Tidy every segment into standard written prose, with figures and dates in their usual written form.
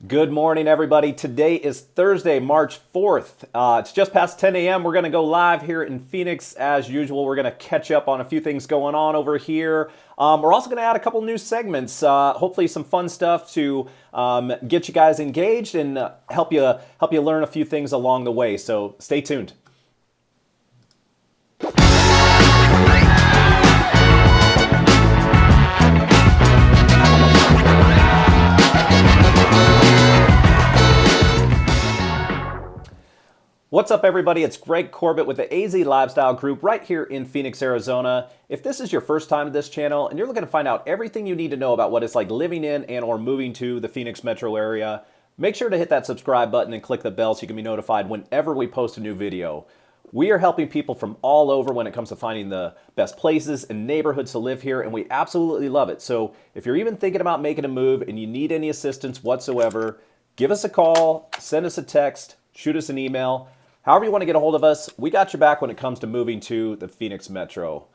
Good morning, everybody. Today is Thursday, March 4th. It's just past 10 a.m. We're going to go live here in Phoenix as usual. We're going to catch up on a few things going on over here. We're also going to add a couple new segments, hopefully some fun stuff to get you guys engaged and help you learn a few things along the way. So stay tuned. What's up, everybody? It's Greg Corbett with the AZ Lifestyle Group right here in Phoenix, Arizona. If this is your first time to this channel and you're looking to find out everything you need to know about what it's like living in and or moving to the Phoenix metro area, make sure to hit that subscribe button and click the bell so you can be notified whenever we post a new video. We are helping people from all over when it comes to finding the best places and neighborhoods to live here, and we absolutely love it. So if you're even thinking about making a move and you need any assistance whatsoever, give us a call, send us a text, shoot us an email. However you want to get a hold of us, we got your back when it comes to moving to the Phoenix Metro.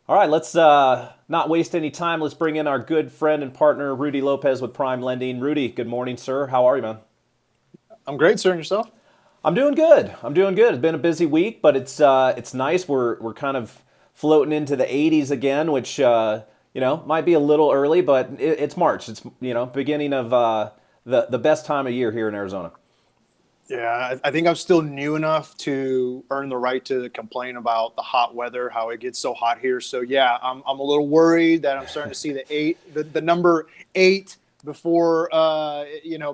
All right, let's not waste any time. Let's bring in our good friend and partner, Rudy Lopez with Prime Lending. Rudy, good morning, sir. How are you, man? I'm great, sir. And yourself? I'm doing good. I'm doing good. It's been a busy week, but it's nice. We're kind of floating into the 80s again, which might be a little early, but it's March. It's beginning of the best time of year here in Arizona. Yeah, I think I'm still new enough to earn the right to complain about the hot weather, how it gets so hot here. So yeah, I'm a little worried that I'm starting to see the number 8 before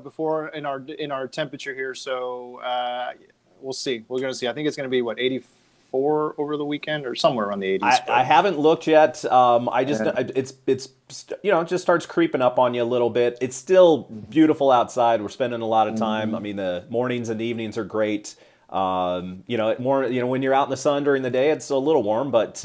before in our temperature here. So we'll see. We're gonna see. I think it's gonna be 84 over the weekend or somewhere around the 80s. I haven't looked yet. It's it just starts creeping up on you a little bit. It's still beautiful outside. We're spending a lot of time. I mean, the mornings and evenings are great. When you're out in the sun during the day, it's a little warm, but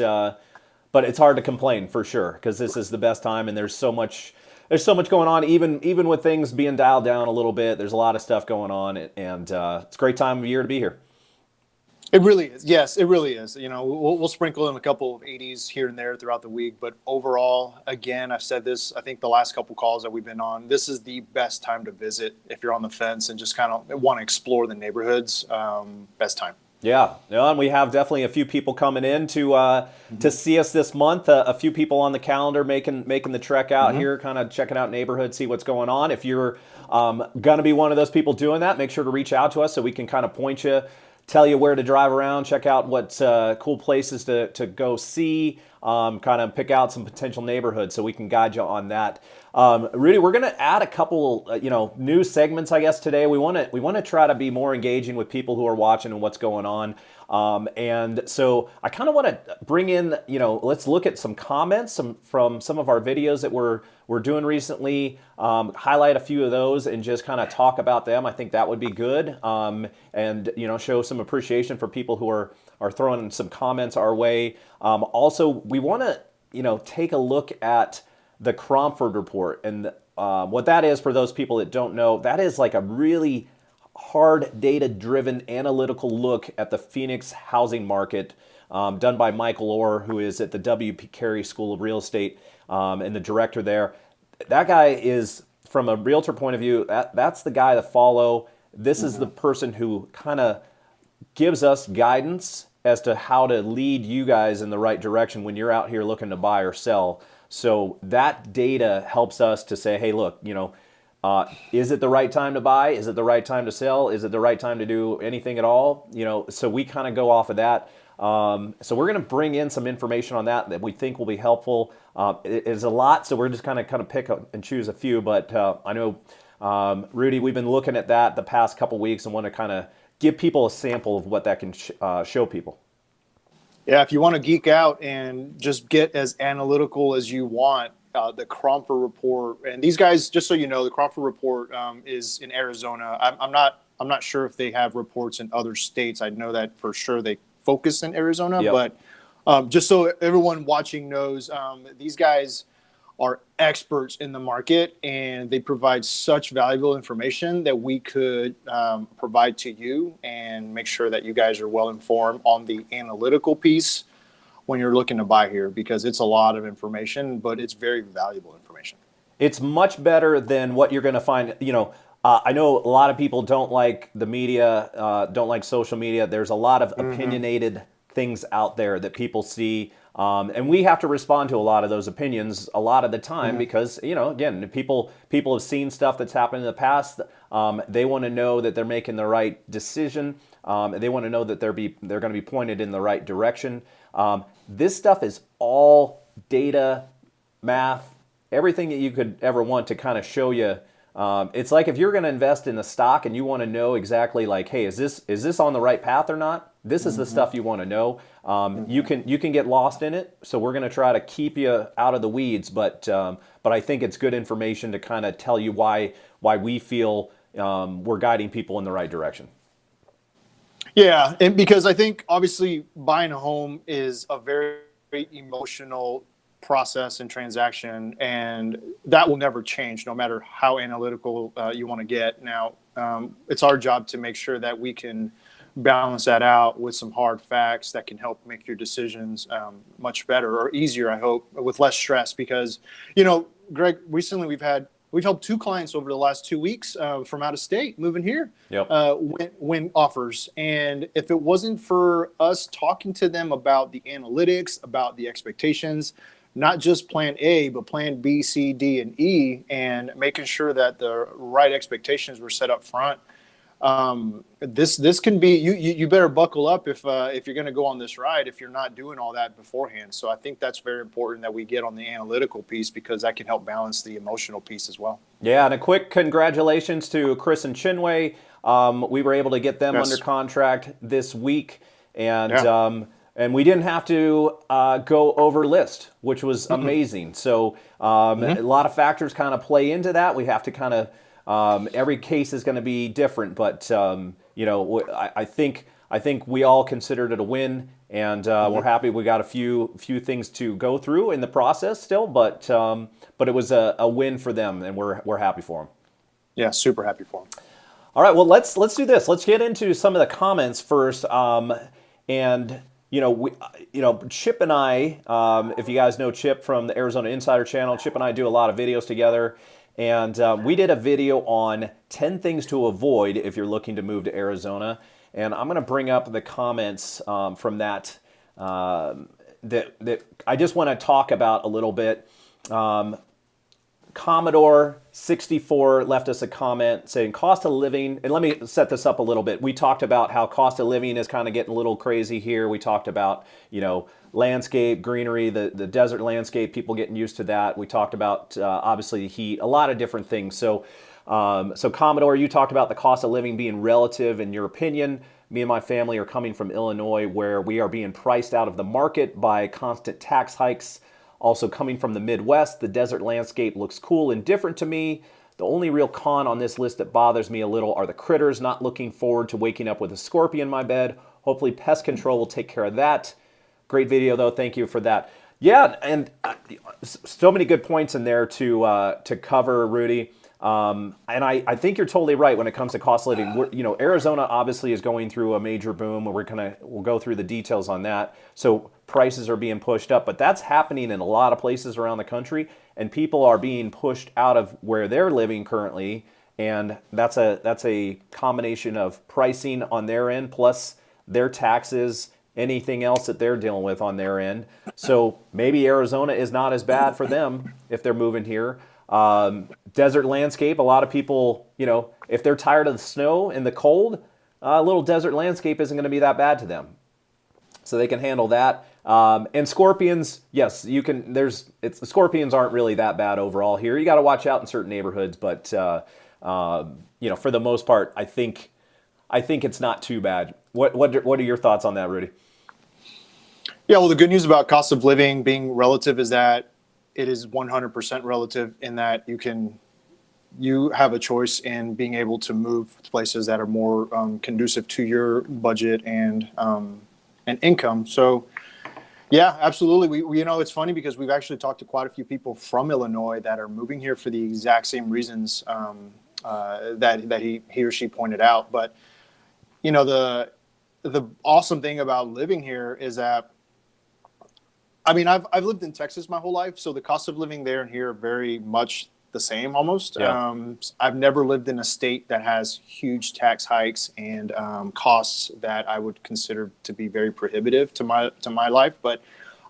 it's hard to complain for sure because this is the best time, and there's so much going on. Even with things being dialed down a little bit, there's a lot of stuff going on, and it's a great time of year to be here. It really is. Yes, it really is. We'll sprinkle in a couple of 80s here and there throughout the week. But overall, again, I've said this, I think the last couple calls that we've been on, this is the best time to visit if you're on the fence and just kind of want to explore the neighborhoods. Best time. Yeah, and we have definitely a few people coming in to see us this month. A few people on the calendar making the trek out here, kind of checking out neighborhoods, see what's going on. If you're going to be one of those people doing that, make sure to reach out to us so we can kind of point you, tell you where to drive around, check out what cool places to go see, kind of pick out some potential neighborhoods so we can guide you on that. Rudy, we're going to add a couple new segments, I guess, today. We want to try to be more engaging with people who are watching and what's going on. And so I kind of want to bring in, let's look at some comments from some of our videos that we're doing recently, highlight a few of those and just kind of talk about them. I think that would be good. And show some appreciation for people who are throwing some comments our way. Also, we want to, take a look at the Cromford report. And what that is, for those people that don't know, that is like a really hard data-driven analytical look at the Phoenix housing market, done by Michael Orr, who is at the W.P. Carey School of Real Estate and the director there. That guy is, from a realtor point of view, that's the guy to follow. This is the person who kind of gives us guidance as to how to lead you guys in the right direction when you're out here looking to buy or sell. So that data helps us to say, hey, look, is it the right time to buy? Is it the right time to sell? Is it the right time to do anything at all? So we kind of go off of that. So we're going to bring in some information on that we think will be helpful. It is a lot, so we're just kind of pick up and choose a few. But I know, Rudy, we've been looking at that the past couple weeks and want to kind of give people a sample of what that can show people. Yeah, if you want to geek out and just get as analytical as you want, the Cromford report, and these guys, just so you know, the Cromford report is in Arizona. I'm not sure if they have reports in other states. I know that for sure they focus in Arizona, Yep. but just so everyone watching knows, these guys are experts in the market, and they provide such valuable information that we could provide to you and make sure that you guys are well informed on the analytical piece when you're looking to buy here, because it's a lot of information, but it's very valuable information. It's much better than what you're going to find. I know a lot of people don't like the media, don't like social media. There's a lot of opinionated things out there that people see. And we have to respond to a lot of those opinions a lot of the time because, again, people have seen stuff that's happened in the past. They want to know that they're making the right decision. They want to know that they're going to be pointed in the right direction. This stuff is all data, math, everything that you could ever want to kind of show you. It's like if you're going to invest in a stock and you want to know exactly like, hey, is this on the right path or not? This is the stuff you want to know. You can get lost in it, so we're going to try to keep you out of the weeds. But I think it's good information to kind of tell you why we feel we're guiding people in the right direction. Yeah, and because I think obviously buying a home is a very, very emotional process and transaction, and that will never change no matter how analytical you want to get. Now, it's our job to make sure that we can balance that out with some hard facts that can help make your decisions much better or easier, I hope, with less stress. Because, Greg, recently we've helped 2 clients over the last 2 weeks from out of state moving here. Yep. Win offers. And if it wasn't for us talking to them about the analytics, about the expectations, not just plan A, but plan B, C, D, and E, and making sure that the right expectations were set up front, this can be, you better buckle up if you're going to go on this ride, if you're not doing all that beforehand. So I think that's very important that we get on the analytical piece, because that can help balance the emotional piece as well. Yeah, and a quick congratulations to Chris and Chinway. We were able to get them under contract this week, and and we didn't have to go over list, which was amazing. So a lot of factors kind of play into that. We have to kind of every case is going to be different, but I think we all considered it a win, and we're happy. We got a few things to go through in the process still, but it was a win for them, and we're happy for them. Yeah, super happy for them. All right, well let's do this. Let's get into some of the comments first, and. Chip and I, if you guys know Chip from the Arizona Insider channel, Chip and I do a lot of videos together. And we did a video on 10 things to avoid if you're looking to move to Arizona. And I'm going to bring up the comments from that that I just want to talk about a little bit. Commodore 64 left us a comment saying cost of living, and let me set this up a little bit. We talked about how cost of living is kind of getting a little crazy here. We talked about, landscape, greenery, the desert landscape, people getting used to that. We talked about, obviously, the heat, a lot of different things. So Commodore, you talked about the cost of living being relative in your opinion. Me and my family are coming from Illinois, where we are being priced out of the market by constant tax hikes. Also coming from the Midwest, the desert landscape looks cool and different to me. The only real con on this list that bothers me a little are the critters. Not looking forward to waking up with a scorpion in my bed. Hopefully pest control will take care of that. Great video though, thank you for that. Yeah, and so many good points in there to cover, Rudy. And I think you're totally right when it comes to cost of living. Arizona obviously is going through a major boom. We'll go through the details on that. So prices are being pushed up, but that's happening in a lot of places around the country, and people are being pushed out of where they're living currently, and that's a combination of pricing on their end plus their taxes, anything else that they're dealing with on their end. So maybe Arizona is not as bad for them if they're moving here. Desert landscape, a lot of people, if they're tired of the snow and the cold, a little desert landscape isn't going to be that bad to them. So they can handle that. And scorpions, yes, you can. Scorpions aren't really that bad overall here. You got to watch out in certain neighborhoods, but for the most part, I think it's not too bad. What are your thoughts on that, Rudy? Yeah, well, the good news about cost of living being relative is that it is 100% relative in that you have a choice in being able to move to places that are more conducive to your budget and income. So, yeah, absolutely. We it's funny because we've actually talked to quite a few people from Illinois that are moving here for the exact same reasons that he or she pointed out. But the awesome thing about living here is that, I mean, I've lived in Texas my whole life, so the cost of living there and here are very much the same almost. Yeah. I've never lived in a state that has huge tax hikes and costs that I would consider to be very prohibitive to my life. But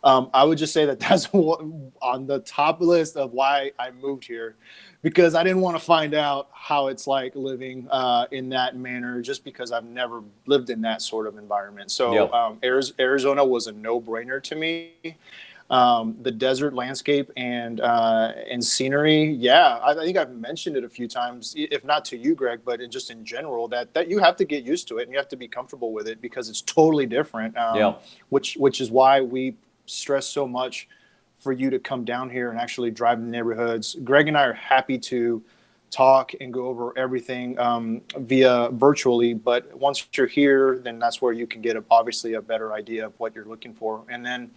I would just say that that's on the top list of why I moved here, because I didn't want to find out how it's like living in that manner, just because I've never lived in that sort of environment. So Arizona was a no-brainer to me. The desert landscape and scenery. Yeah, I think I've mentioned it a few times, if not to you, Greg, but just in general, that you have to get used to it and you have to be comfortable with it because it's totally different. Which is why we stress so much for you to come down here and actually drive the neighborhoods. Greg and I are happy to talk and go over everything via virtually, but once you're here, then that's where you can get obviously a better idea of what you're looking for. And then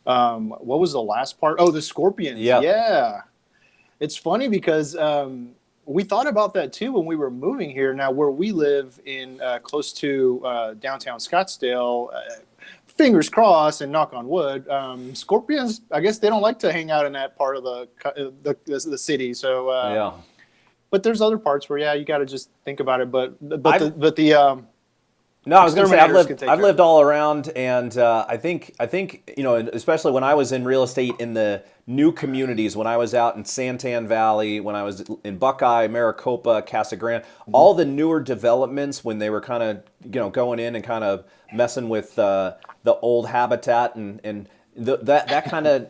what was the last part? Oh, the scorpions. Yeah. It's funny because we thought about that too when we were moving here. Now, where we live in close to downtown Scottsdale, fingers crossed and knock on wood, scorpions, I guess they don't like to hang out in that part of the city. So, but there's other parts where, you got to just think about it. No, I was going to say I've lived all around, and I think especially when I was in real estate in the new communities, when I was out in Santan Valley, when I was in Buckeye, Maricopa, Casa Grande, all the newer developments when they were kind of going in and kind of messing with the old habitat and that kind of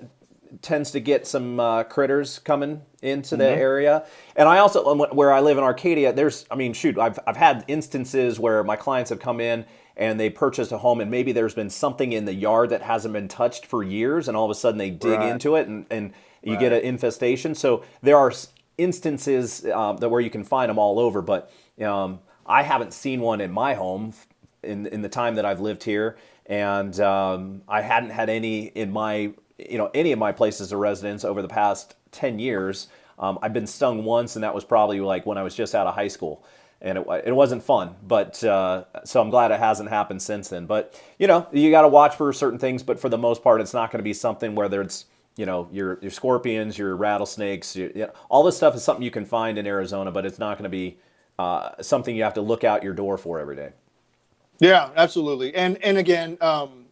tends to get some critters coming into the area. And I also, where I live in Arcadia, I've had instances where my clients have come in and they purchased a home and maybe there's been something in the yard that hasn't been touched for years, and all of a sudden they dig into it and you get an infestation. So there are instances where you can find them all over, but I haven't seen one in my home in the time that I've lived here, and I hadn't had any in my any of my places of residence over the past 10 years. I've been stung once, and that was probably like when I was just out of high school, and it wasn't fun, but so I'm glad it hasn't happened since then. But you got to watch for certain things, but for the most part it's not going to be something whether it's your scorpions, your rattlesnakes, all this stuff is something you can find in Arizona, but it's not going to be something you have to look out your door for every day. Yeah, absolutely. And again,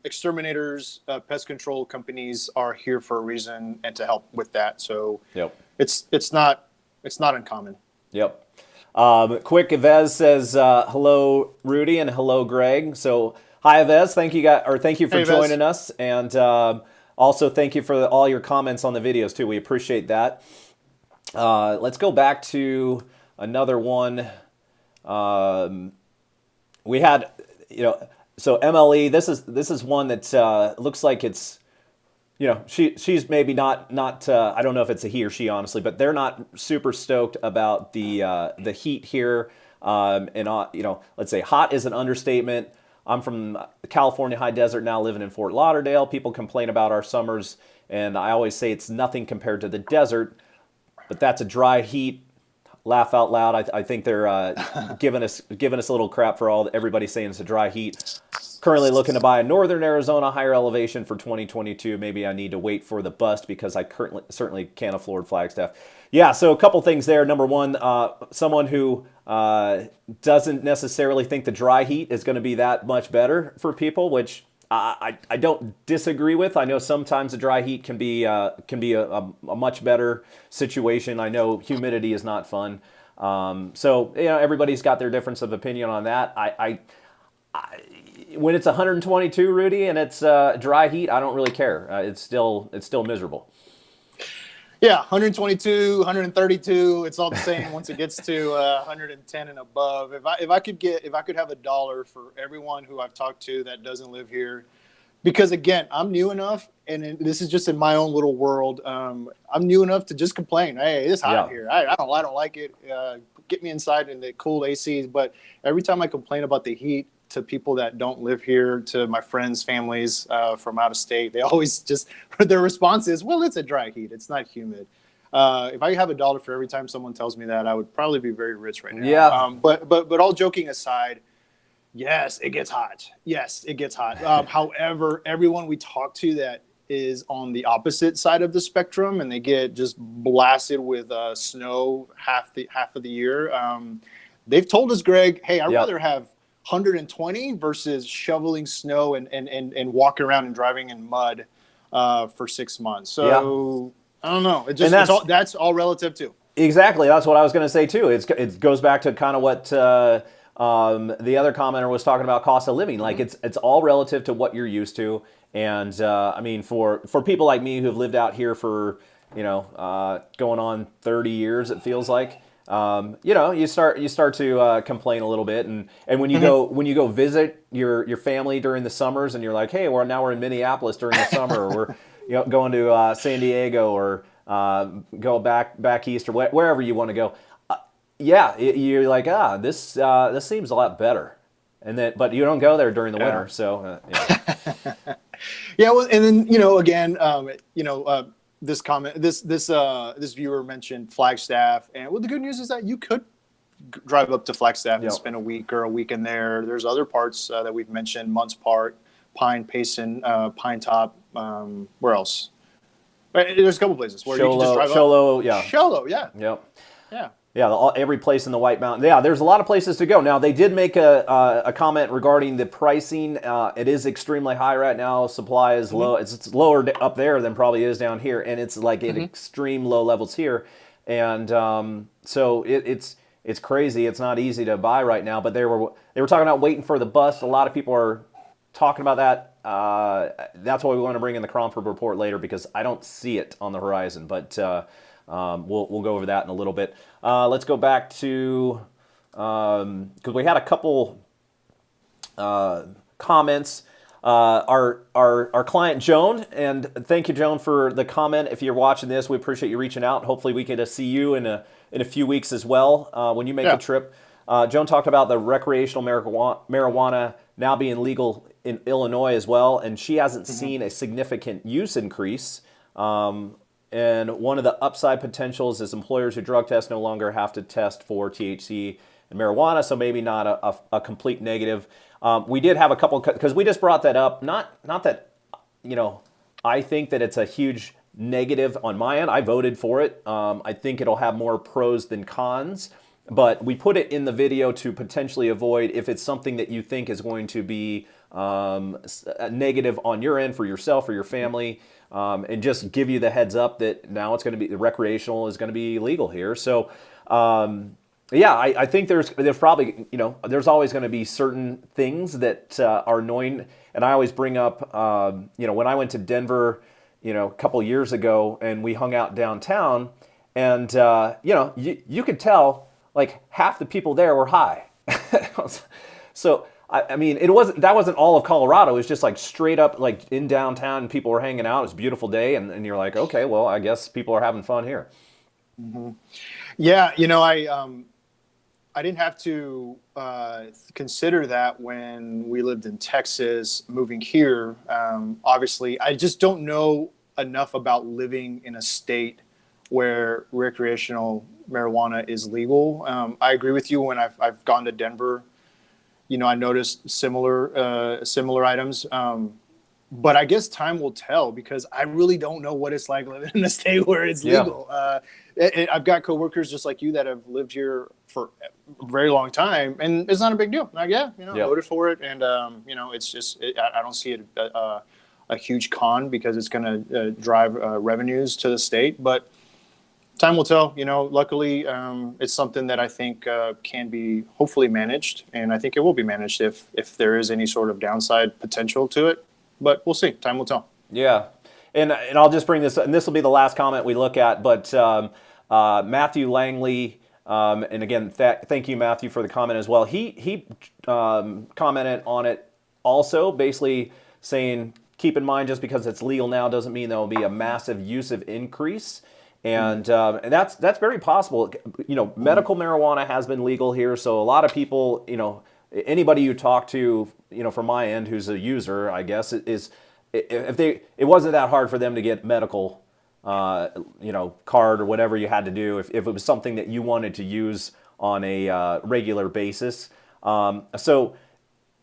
exterminators, pest control companies are here for a reason and to help with that. So it's not uncommon. Yep. Quick, Yvez says hello, Rudy, and hello, Greg. So hi, Yvez. Thank you for joining us, and also thank you for all your comments on the videos too. We appreciate that. Let's go back to another one. We had. So MLE, this is one that looks like it's, she's maybe not I don't know if it's a he or she honestly, but they're not super stoked about the heat here. Let's say hot is an understatement. I'm from the California high desert now, living in Fort Lauderdale. People complain about our summers, and I always say it's nothing compared to the desert, but that's a dry heat. Laugh out loud. I think they're giving us a little crap for everybody saying it's a dry heat. Currently looking to buy a northern Arizona higher elevation for 2022. Maybe I need to wait for the bust because I certainly can't afford Flagstaff. Yeah, so a couple things there. Number one, someone who doesn't necessarily think the dry heat is going to be that much better for people, which I don't disagree with. I know sometimes the dry heat can be a much better situation. I know humidity is not fun. So everybody's got their difference of opinion on that. I when it's 122, Rudy, and it's dry heat, I don't really care. It's still miserable. Yeah, 122, 132, it's all the same once it gets to 110 and above. If I could have $1 for everyone who I've talked to that doesn't live here, because again, I'm new enough, and this is just in my own little world. I'm new enough to just complain. Hey, it's hot here. I don't like it. Get me inside in the cool ACs. But every time I complain about the heat to people that don't live here, to my friends, families from out of state, they always just, their response is, well, it's a dry heat. It's not humid. If I have $1 for every time someone tells me that, I would probably be very rich right now. Yeah. But all joking aside, yes, it gets hot. However, everyone we talk to that is on the opposite side of the spectrum, and they get just blasted with snow half of the year. They've told us, Greg, hey, I'd rather have 120 versus shoveling snow and walking around and driving in mud for 6 months. So I don't know. That's all relative too. Exactly. That's what I was going to say too. It goes back to kind of what the other commenter was talking about, cost of living. Like it's all relative to what you're used to. And I mean, for people like me who've lived out here for going on 30 years, it feels like. You start to complain a little bit, and when you go visit your family during the summers, and you're like, hey, we're in Minneapolis during the summer, or we're going to San Diego, or go back east, or wherever you want to go. You're like, this seems a lot better, but you don't go there during the winter, so yeah. Well, and then again, this comment, this viewer mentioned Flagstaff, and the good news is that you could drive up to Flagstaff and spend a week or a weekend there. There's other parts that we've mentioned: Munts Park, Pine, Payson, Pine Top. Where else? There's a couple places where you can just drive up. Sholo, yeah. Yep. Yeah. Yeah, every place in the White Mountains. Yeah, there's a lot of places to go. Now, they did make a comment regarding the pricing. It is extremely high right now. Supply is low. It's lower up there than probably is down here, and it's like at extreme low levels here. And so it's crazy. It's not easy to buy right now. But they were talking about waiting for the bus. A lot of people are talking about that. That's why we want to bring in the Cromford report later, because I don't see it on the horizon. But we'll go over that in a little bit. Let's go back to, because we had a couple comments. Our client Joan, and thank you, Joan, for the comment. If you're watching this, we appreciate you reaching out. Hopefully we get to see you in a few weeks as well when you make a trip. Joan talked about the recreational marijuana now being legal in Illinois as well, and she hasn't seen a significant use increase. And one of the upside potentials is employers who drug test no longer have to test for THC and marijuana, so maybe not a complete negative. We did have a couple, because we just brought that up. Not that, I think that it's a huge negative on my end. I voted for it. I think it'll have more pros than cons, but we put it in the video to potentially avoid if it's something that you think is going to be a negative on your end for yourself or your family. And just give you the heads up that now it's going to be, the recreational is going to be legal here. So, I think there's probably, there's always going to be certain things that are annoying. And I always bring up, when I went to Denver, a couple years ago, and we hung out downtown, and, you could tell like half the people there were high. So, I mean, that wasn't all of Colorado. It was just like straight up, like in downtown, and people were hanging out. It was a beautiful day, and you're like, okay, well, I guess people are having fun here. Yeah, I didn't have to consider that when we lived in Texas. Moving here, obviously, I just don't know enough about living in a state where recreational marijuana is legal. I agree with you. When I've gone to Denver, I noticed similar items, but I guess time will tell, because I really don't know what it's like living in a state where it's legal. I've got coworkers just like you that have lived here for a very long time, and it's not a big deal. Like, voted for it, and it's just I don't see it a huge con, because it's going to drive revenues to the state, but. Time will tell. Luckily, it's something that I think can be hopefully managed, and I think it will be managed if there is any sort of downside potential to it. But we'll see. Time will tell. Yeah, and I'll just bring this, and this will be the last comment we look at. But Matthew Langley, and again, thank you, Matthew, for the comment as well. He commented on it also, basically saying, keep in mind, just because it's legal now doesn't mean there will be a massive use of increase. And that's very possible. Medical marijuana has been legal here, so a lot of people, anybody you talk to, from my end who's a user, I guess, it wasn't that hard for them to get medical, card or whatever you had to do if it was something that you wanted to use on a regular basis. So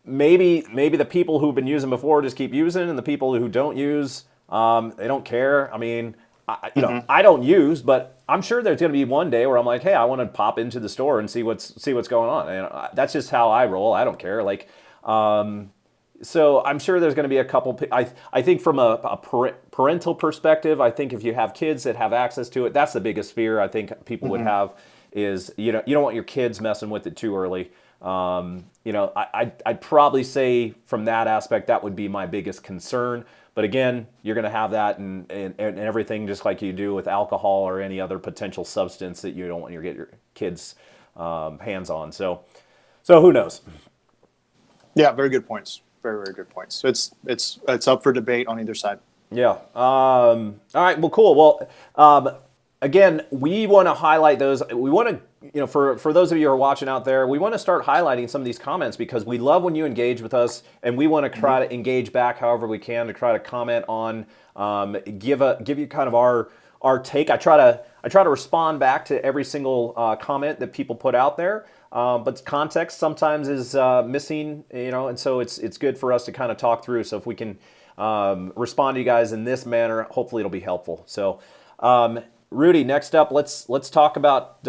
maybe the people who've been using before just keep using, and the people who don't use They don't care. I mean, I don't use, but I'm sure there's going to be one day where I'm like, hey, I want to pop into the store and see what's going on. And that's just how I roll. I don't care. Like, so I'm sure there's going to be a couple. I think from a parental perspective, I think if you have kids that have access to it, that's the biggest fear I think people would have is you don't want your kids messing with it too early. I'd probably say from that aspect that would be my biggest concern. But again, you're going to have that and everything just like you do with alcohol or any other potential substance that you don't want to get your kids' hands on. So who knows? Yeah, very good points. Very, very good points. It's up for debate on either side. Yeah. All right. Well, cool. Well, again, we want to highlight those. We want to, for those of you who are watching out there, we want to start highlighting some of these comments because we love when you engage with us, and we want to try to engage back however we can to try to comment on, give you kind of our take. I try to respond back to every single comment that people put out there. But context sometimes is missing, and so it's good for us to kind of talk through. So if we can respond to you guys in this manner, hopefully it'll be helpful. So, Rudy, next up, let's talk about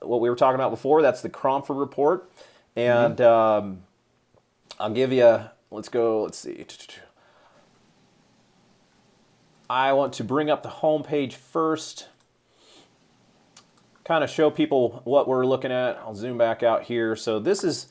what we were talking about before. That's the Cromford report, and I'll give you. Let's go. Let's see. I want to bring up the home page first. Kind of show people what we're looking at. I'll zoom back out here. So this is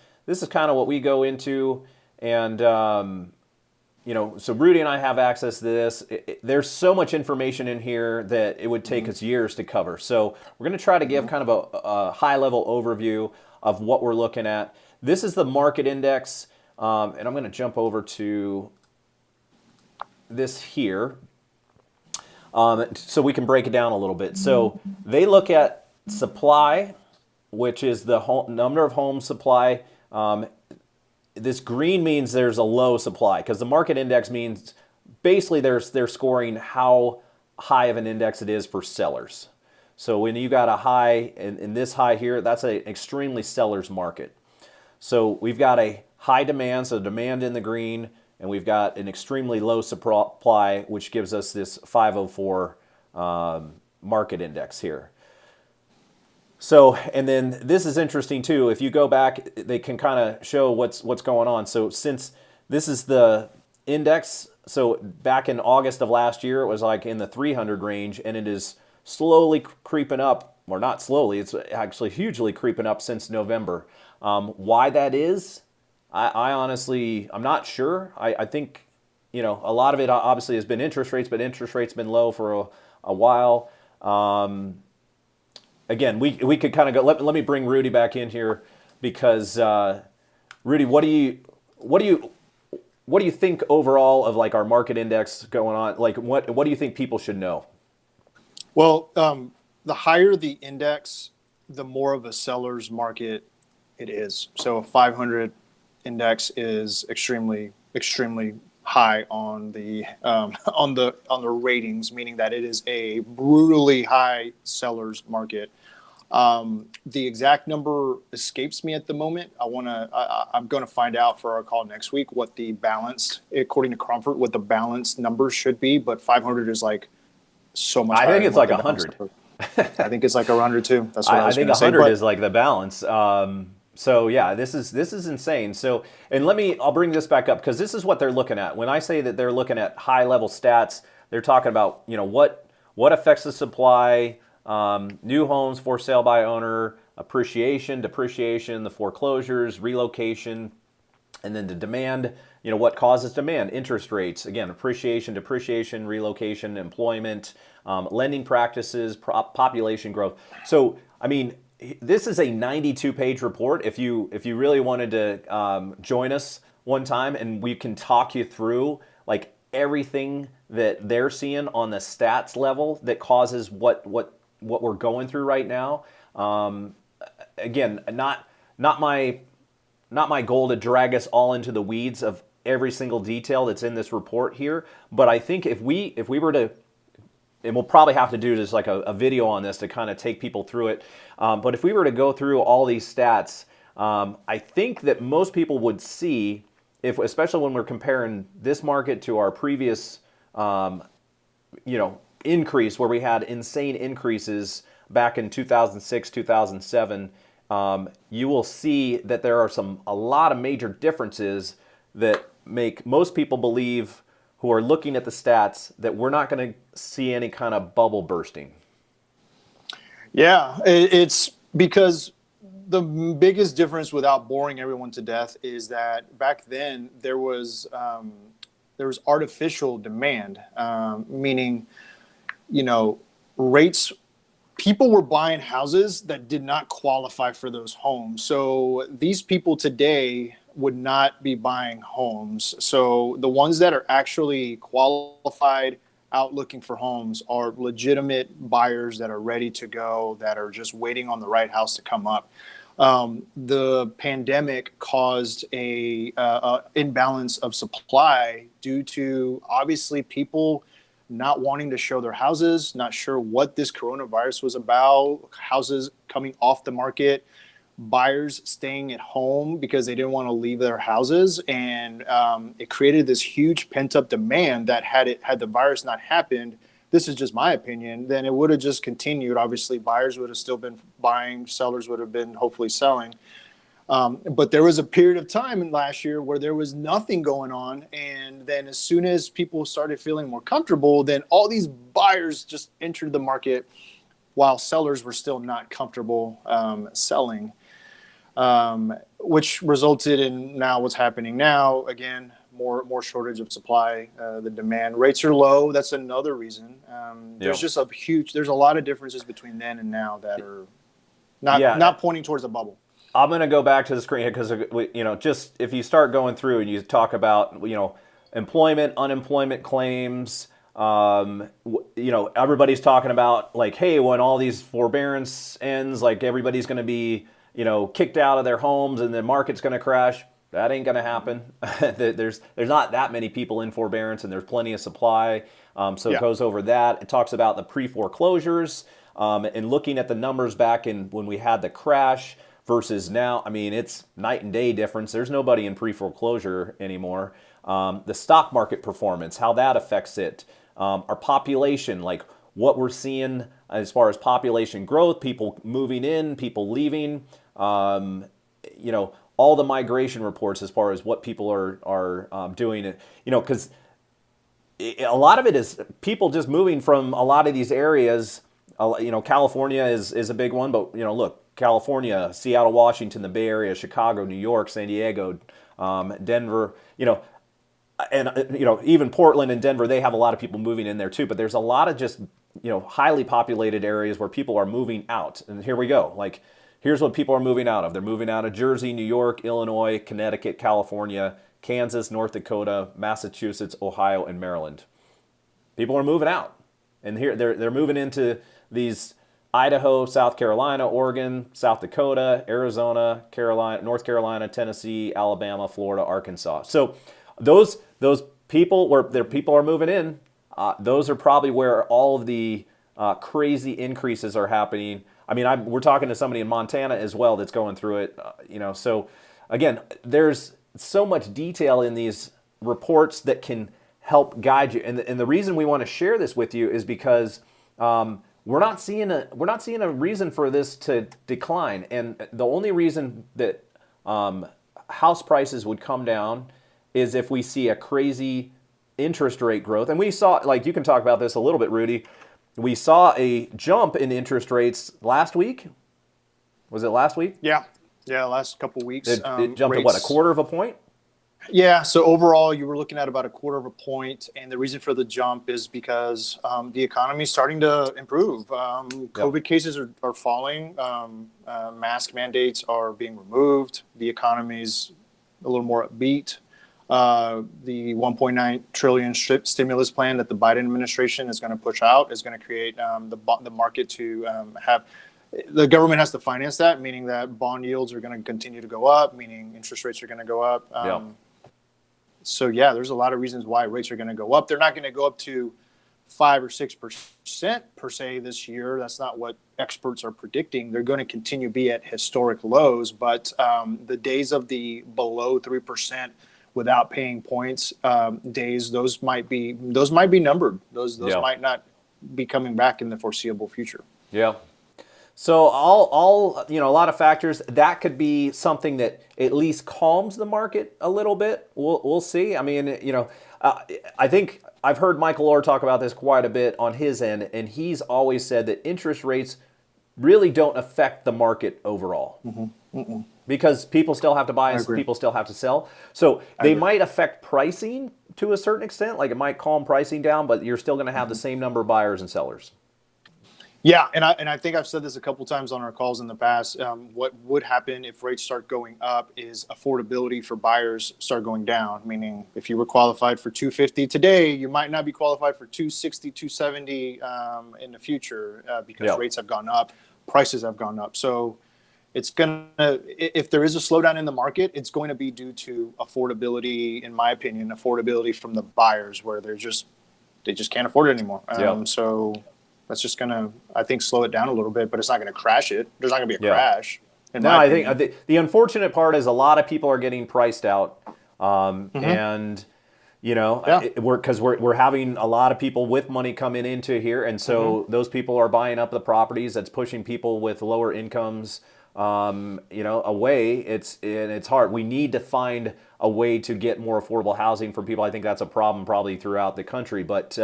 kind of what we go into, and so Rudy and I have access to this. There's so much information in here that it would take us years to cover. So we're going to try to give kind of a high-level overview of what we're looking at. This is the market index, and I'm going to jump over to this here, so we can break it down a little bit. So they look at supply, which is the number of homes supply. This green means there's a low supply because the market index means basically they're scoring how high of an index it is for sellers. So when you got a high in this high here, that's an extremely seller's market. So we've got a high demand, so demand in the green, and we've got an extremely low supply, which gives us this 504 market index here. So, and then this is interesting too. If you go back, they can kind of show what's going on. So since this is the index, so back in August of last year, it was like in the 300 range, and it is slowly creeping up, or not slowly, it's actually hugely creeping up since November. Why that is, I honestly, I'm not sure. I think, a lot of it obviously has been interest rates, but interest rates been low for a while. Again, we could kind of go. Let me bring Rudy back in here because Rudy, what do you think overall of like our market index going on? Like, what do you think people should know? Well, the higher the index, the more of a seller's market it is. So a 500 index is extremely high on the ratings, meaning that it is a brutally high seller's market. The exact number escapes me at the moment. I'm going to find out for our call next week what the balance, according to Cromford, what the balance numbers should be. But 500 is like so much. I think it's like 100. I think it's like 100 too. That's what I was think 100 is like the balance. So yeah, this is insane. So, and I'll bring this back up because this is what they're looking at. When I say that they're looking at high level stats, they're talking about, what affects the supply, new homes for sale by owner, appreciation, depreciation, the foreclosures, relocation, and then the demand, what causes demand, interest rates, again, appreciation, depreciation, relocation, employment, lending practices, population growth. So, I mean, this is a 92-page report. If you really wanted to join us one time, and we can talk you through like everything that they're seeing on the stats level that causes what we're going through right now. Again, not my goal to drag us all into the weeds of every single detail that's in this report here, but I think if we were to, and we'll probably have to do just like a video on this to kind of take people through it. But if we were to go through all these stats, I think that most people would see, especially when we're comparing this market to our previous increase where we had insane increases back in 2006, 2007, you will see that there are a lot of major differences that make most people believe who are looking at the stats that we're not going to see any kind of bubble bursting. Yeah, it's because the biggest difference, without boring everyone to death, is that back then there was artificial demand, meaning, rates. People were buying houses that did not qualify for those homes. So these people today would not be buying homes. So the ones that are actually qualified out looking for homes are legitimate buyers that are ready to go, that are just waiting on the right house to come up. The pandemic caused a imbalance of supply due to obviously people not wanting to show their houses, not sure what this coronavirus was about, houses coming off the market, buyers staying at home because they didn't want to leave their houses. And it created this huge pent up demand that had the virus not happened, this is just my opinion, then it would have just continued. Obviously, buyers would have still been buying, sellers would have been hopefully selling. But there was a period of time in last year where there was nothing going on. And then as soon as people started feeling more comfortable, then all these buyers just entered the market while sellers were still not comfortable selling, which resulted in now what's happening now. Again, more shortage of supply. The demand rates are low. That's another reason. There's just there's a lot of differences between then and now that are not pointing towards a bubble. I'm going to go back to the screen because, just if you start going through and you talk about, employment, unemployment claims, everybody's talking about like, hey, when all these forbearance ends, like everybody's going to be, kicked out of their homes and the market's going to crash. That ain't going to happen. There's not that many people in forbearance and there's plenty of supply. It goes over that. It talks about the pre-foreclosures and looking at the numbers back in when we had the crash versus now. I mean, it's night and day difference. There's nobody in pre-foreclosure anymore. The stock market performance, how that affects it. Our population, like what we're seeing as far as population growth, people moving in, people leaving, all the migration reports as far as what people are doing, because a lot of it is people just moving from a lot of these areas. California is a big one, but look, California, Seattle, Washington, the Bay Area, Chicago, New York, San Diego, Denver, and even Portland and Denver, they have a lot of people moving in there too. But there's a lot of just highly populated areas where people are moving out. And here we go. Like here's what people are moving out of. They're moving out of Jersey, New York, Illinois, Connecticut, California, Kansas, North Dakota, Massachusetts, Ohio, and Maryland. People are moving out, and here they're moving into these Idaho, South Carolina, Oregon, South Dakota, Arizona, North Carolina, Tennessee, Alabama, Florida, Arkansas. So those people where their people are moving in, those are probably where all of the crazy increases are happening. I mean, we're talking to somebody in Montana as well that's going through it. So again, there's so much detail in these reports that can help guide you. And the reason we want to share this with you is because we're not seeing a reason for this to decline. And the only reason that house prices would come down is if we see a crazy interest rate growth. And we saw, like, you can talk about this a little bit, Rudy. We saw a jump in interest rates last week. Was it last week? Yeah, last couple of weeks. It jumped to what, a quarter of a point? Yeah, so overall, you were looking at about a quarter of a point, and the reason for the jump is because the economy is starting to improve. COVID cases are falling. Mask mandates are being removed. The economy's a little more upbeat. The 1.9 trillion stimulus plan that the Biden administration is going to push out is going to create the market to have. The government has to finance that, meaning that bond yields are going to continue to go up, meaning interest rates are going to go up. So yeah, there's a lot of reasons why rates are going to go up. They're not going to go up to 5 or 6% per se this year. That's not what experts are predicting. They're going to continue to be at historic lows, but the days of the below 3% without paying points days, those might be numbered. Those might not be coming back in the foreseeable future. Yeah. So all a lot of factors that could be something that at least calms the market a little bit. We'll see. I mean, I think I've heard Michael Orr talk about this quite a bit on his end, and he's always said that interest rates really don't affect the market overall. Because people still have to buy and people still have to sell. So they might affect pricing to a certain extent. Like it might calm pricing down, but you're still going to have the same number of buyers and sellers. Yeah, and I think I've said this a couple times on our calls in the past. What would happen if rates start going up is affordability for buyers start going down. Meaning, if you were qualified for 250 today, you might not be qualified for 260, 270 in the future because rates have gone up, prices have gone up. So it's if there is a slowdown in the market, it's going to be due to affordability, in my opinion, affordability from the buyers where they just can't afford it anymore. So that's just going to, I think, slow it down a little bit, but it's not going to crash it. There's not going to be a crash. I think the unfortunate part is a lot of people are getting priced out. And, we're having a lot of people with money coming into here. And so those people are buying up the properties. That's pushing people with lower incomes, away. It's hard. We need to find a way to get more affordable housing for people. I think that's a problem probably throughout the country, but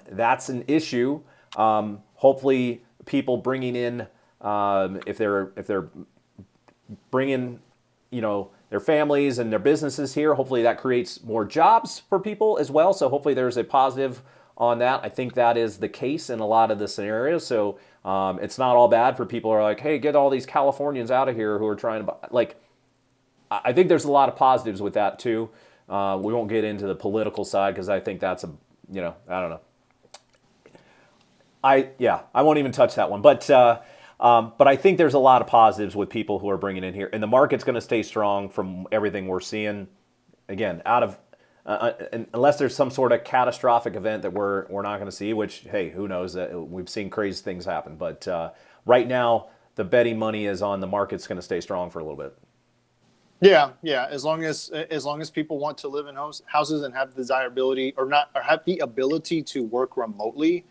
that's an issue. Hopefully, people bringing in, if they're bringing, their families and their businesses here, hopefully that creates more jobs for people as well. So hopefully there's a positive on that. I think that is the case in a lot of the scenarios. So it's not all bad for people who are like, hey, get all these Californians out of here who are trying to buy. I think there's a lot of positives with that too. We won't get into the political side because I think that's I don't know. I won't even touch that one. But I think there's a lot of positives with people who are bringing in here, and the market's going to stay strong from everything we're seeing. Again, unless there's some sort of catastrophic event that we're not going to see, which, hey, who knows? We've seen crazy things happen. But right now, the betting money is on the market's going to stay strong for a little bit. Yeah. As long as people want to live in houses and have the desirability or have the ability to work remotely,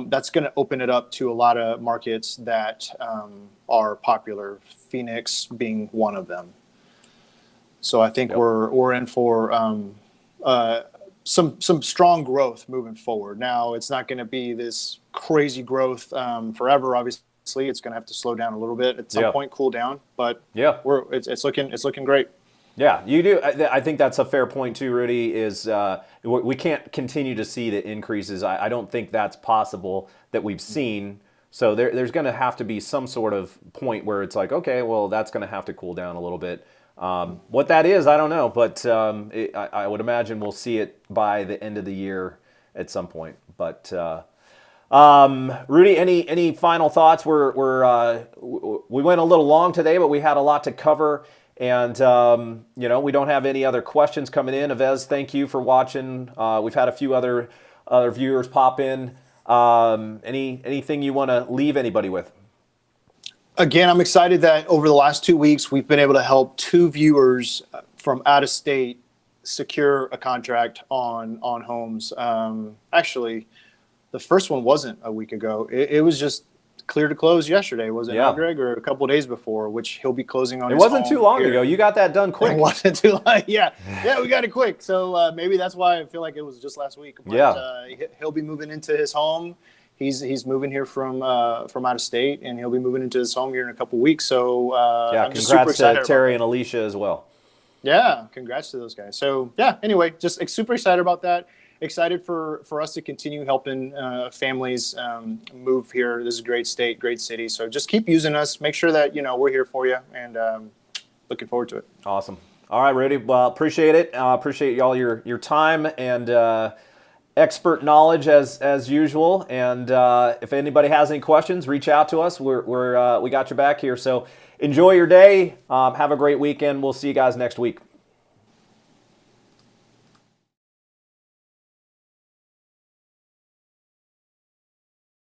that's going to open it up to a lot of markets that are popular. Phoenix being one of them. So I think we're in for some strong growth moving forward. Now it's not going to be this crazy growth forever. Obviously, it's going to have to slow down a little bit at some point, cool down. But it's looking great. Yeah, you do. I think that's a fair point too, Rudy, is we can't continue to see the increases. I don't think that's possible that we've seen. So there's going to have to be some sort of point where it's like, okay, well, that's going to have to cool down a little bit. What that is, I don't know. But I would imagine we'll see it by the end of the year at some point. But Rudy, any final thoughts? We went a little long today, but we had a lot to cover. And, we don't have any other questions coming in. Avez, thank you for watching. We've had a few other viewers pop in. Anything you want to leave anybody with? Again, I'm excited that over the last 2 weeks, we've been able to help 2 viewers from out of state secure a contract on homes. Actually, the first one wasn't a week ago. It was just clear to close yesterday, was it not, Greg? Or a couple of days before, which he'll be closing on. It wasn't too long ago. You got that done quick. It wasn't too long. Yeah, we got it quick. So maybe that's why I feel like it was just last week. But, he'll be moving into his home. He's moving here from out of state, and he'll be moving into his home here in a couple of weeks. So I'm just super excited. Congrats to Terry and Alicia as well. Yeah, congrats to those guys. So anyway, just super excited about that. Excited for us to continue helping families move here. This is a great state, great city. So just keep using us. Make sure that we're here for you, and looking forward to it. Awesome. All right, Rudy. Well, appreciate it. Appreciate y'all your time and expert knowledge as usual. And if anybody has any questions, reach out to us. We got your back here. So enjoy your day. Have a great weekend. We'll see you guys next week.